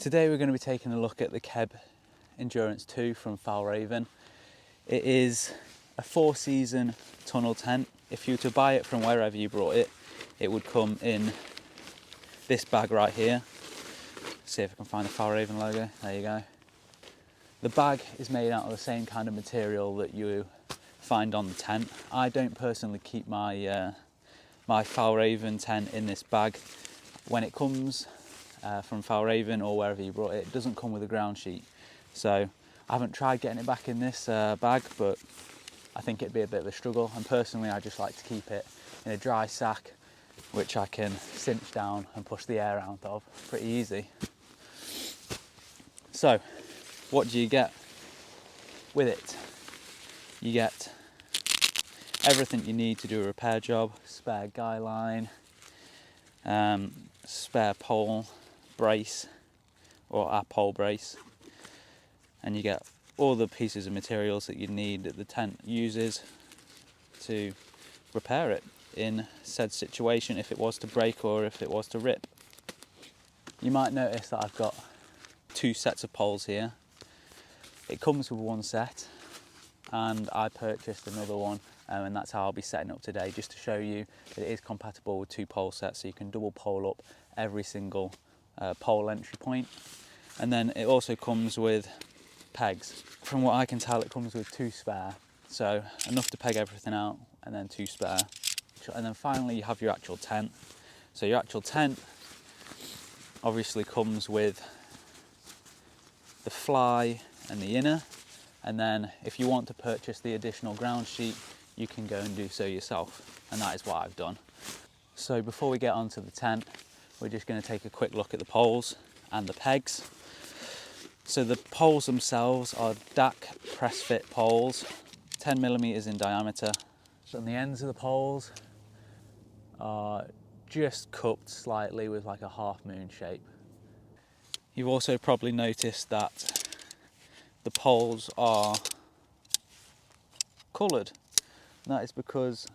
Today we're going to be taking a look at the Keb Endurance 2 from Fjallraven. It is a 4-season tunnel tent. If you were to buy it from wherever you brought it, it would come in this bag right here. See if I can find the Fjallraven logo. There you go. The bag is made out of the same kind of material that you find on the tent. I don't personally keep my my Fjallraven tent in this bag. When it comes from Fjallraven or wherever you brought it, it doesn't come with a ground sheet. So I haven't tried getting it back in this bag, but I think it'd be a bit of a struggle. And personally, I just like to keep it in a dry sack, which I can cinch down and push the air out of pretty easy. So what do you get with it? You get everything you need to do a repair job: spare guy line, spare pole brace or a pole brace, and you get all the pieces of materials that you need that the tent uses to repair it in said situation if it was to break or if it was to rip. You might notice that I've got 2 sets of poles here. It comes with 1 set, and I purchased another one, and that's how I'll be setting up today, just to show you that it is compatible with 2 pole sets, so you can double pole up every single pole entry point. And then it also comes with pegs. From what I can tell, it comes with 2 spare, so enough to peg everything out, and then 2 spare. And then finally you have your actual tent. So your actual tent obviously comes with the fly and the inner, and then if you want to purchase the additional ground sheet, you can go and do so yourself, and that is what I've done. So before we get onto the tent, we're just going to take a quick look at the poles and the pegs. So the poles themselves are DAC press fit poles, 10mm in diameter. So on the ends of the poles are just cupped slightly with like a half moon shape. You've also probably noticed that the poles are coloured. That is because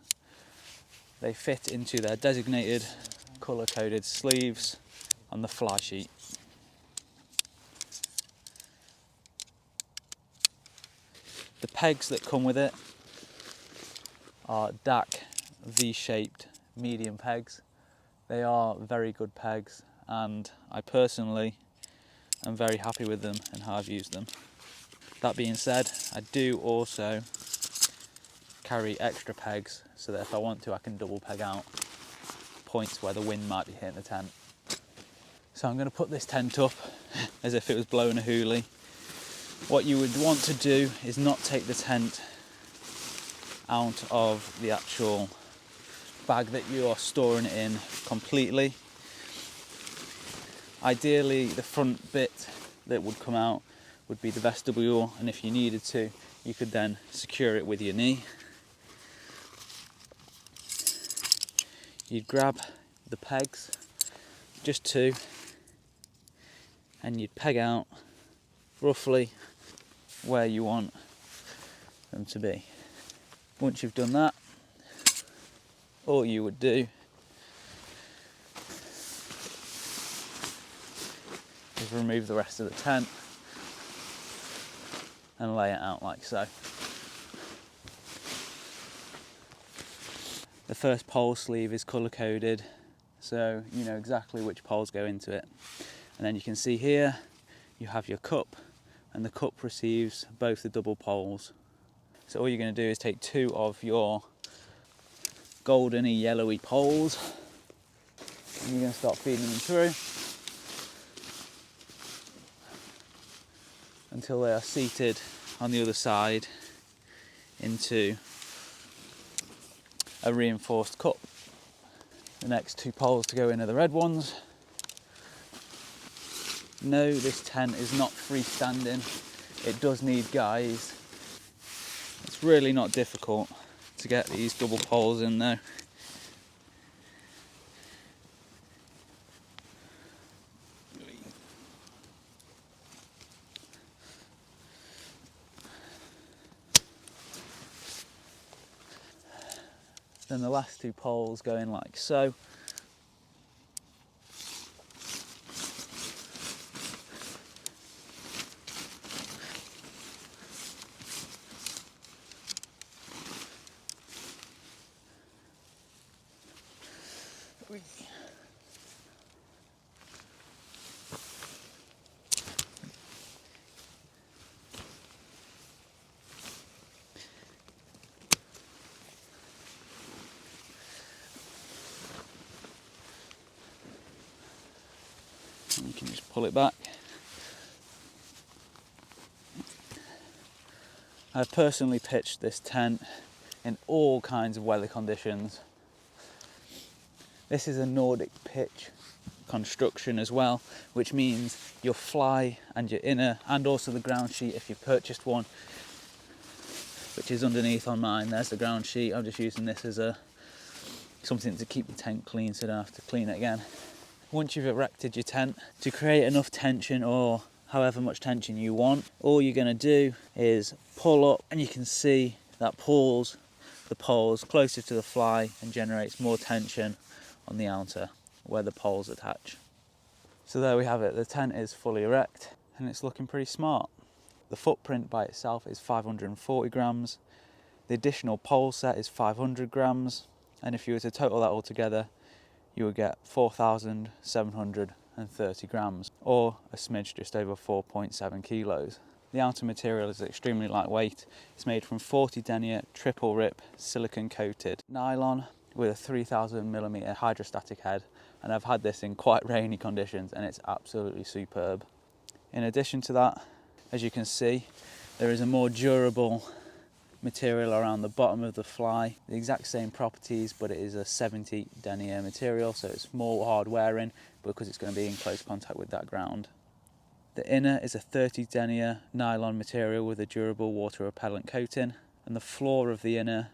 they fit into their designated colour-coded sleeves on the fly sheet. The pegs that come with it are DAC V-shaped medium pegs. They are very good pegs, and I personally am very happy with them and how I've used them. That being said, I do also carry extra pegs so that if I want to, I can double peg out points where the wind might be hitting the tent. So I'm going to put this tent up as if it was blowing a hoolie. What you would want to do is not take the tent out of the actual bag that you are storing it in completely. Ideally, the front bit that would come out would be the vestibule, and if you needed to, you could then secure it with your knee. You'd grab the pegs, just 2, and you'd peg out roughly where you want them to be. Once you've done that, all you would do is remove the rest of the tent and lay it out like so. The first pole sleeve is colour coded, so you know exactly which poles go into it. And then you can see here you have your cup, and the cup receives both the double poles. So all you're going to do is take 2 of your goldeny yellowy poles, and you're going to start feeding them through until they are seated on the other side into a reinforced cup. The next 2 poles to go in are the red ones. No, this tent is not freestanding. It does need guys. It's really not difficult to get these double poles in there. Then the last 2 poles go in like so. can just pull it back. I've personally pitched this tent in all kinds of weather conditions. This is a Nordic pitch construction as well, which means your fly and your inner, and also the ground sheet if you've purchased one, which is underneath on mine. There's the ground sheet. I'm just using this as something to keep the tent clean so I don't have to clean it again. Once you've erected your tent, to create enough tension, or however much tension you want, all you're going to do is pull up, and you can see that pulls the poles closer to the fly and generates more tension on the outer where the poles attach. So there we have it. The tent is fully erect and it's looking pretty smart. The footprint by itself is 540 grams. The additional pole set is 500 grams. And if you were to total that all together, you would get 4,730 grams, or a smidge just over 4.7 kilos. The outer material is extremely lightweight. It's made from 40 denier triple rip silicone coated nylon with a 3,000mm hydrostatic head, and I've had this in quite rainy conditions and it's absolutely superb. In addition to that, as you can see, there is a more durable material around the bottom of the fly. The exact same properties, but it is a 70 denier material, so it's more hard wearing because it's going to be in close contact with that ground. The inner is a 30 denier nylon material with a durable water repellent coating, and the floor of the inner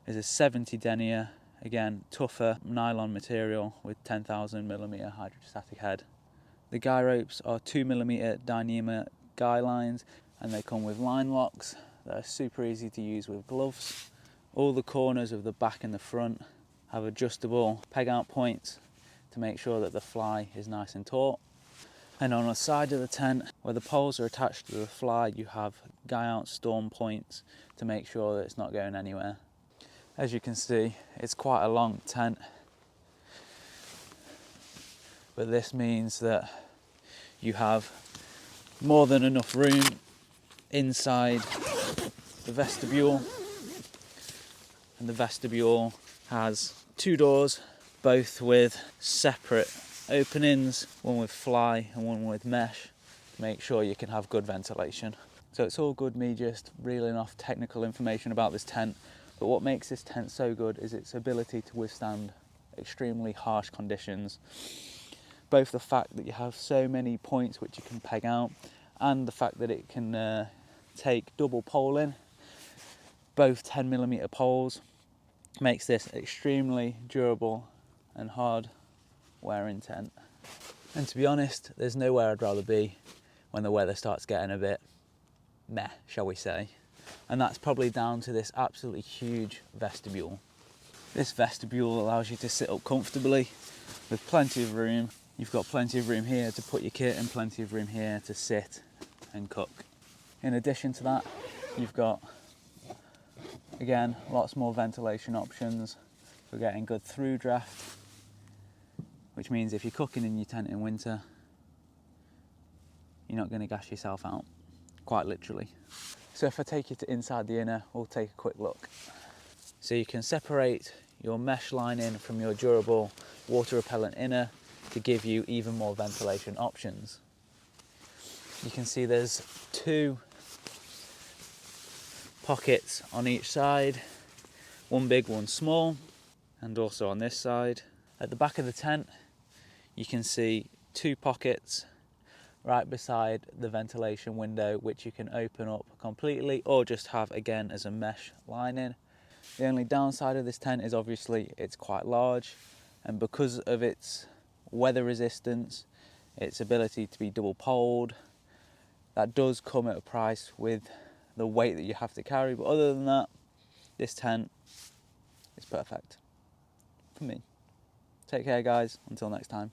is a 70 denier, again tougher nylon material with 10,000mm hydrostatic head. The guy ropes are 2mm Dyneema guy lines, and they come with line locks that are super easy to use with gloves. All the corners of the back and the front have adjustable peg out points to make sure that the fly is nice and taut. And on the side of the tent, where the poles are attached to the fly, you have guy out storm points to make sure that it's not going anywhere. As you can see, it's quite a long tent, but this means that you have more than enough room inside the vestibule, and the vestibule has two doors, both with separate openings, one with fly and one with mesh, to make sure you can have good ventilation. So it's all good me just reeling off technical information about this tent, but what makes this tent so good is its ability to withstand extremely harsh conditions. Both the fact that you have so many points which you can peg out, and the fact that it can take double poling, both 10mm poles, makes this extremely durable and hard wearing tent. And to be honest, there's nowhere I'd rather be when the weather starts getting a bit meh, shall we say. And that's probably down to this absolutely huge vestibule. This vestibule allows you to sit up comfortably with plenty of room. You've got plenty of room here to put your kit and plenty of room here to sit and cook. In addition to that, you've got, again, lots more ventilation options for getting good through draft, which means if you're cooking in your tent in winter, you're not going to gas yourself out, quite literally. So if I take you to inside the inner, we'll take a quick look. So you can separate your mesh lining from your durable water repellent inner to give you even more ventilation options. You can see there's two pockets on each side, one big, one small, and also on this side. At the back of the tent, you can see two pockets right beside the ventilation window, which you can open up completely or just have again as a mesh lining. The only downside of this tent is obviously it's quite large, and because of its weather resistance, its ability to be double poled, that does come at a price with the weight that you have to carry. But other than that, this tent is perfect for me. Take care, guys. Until next time.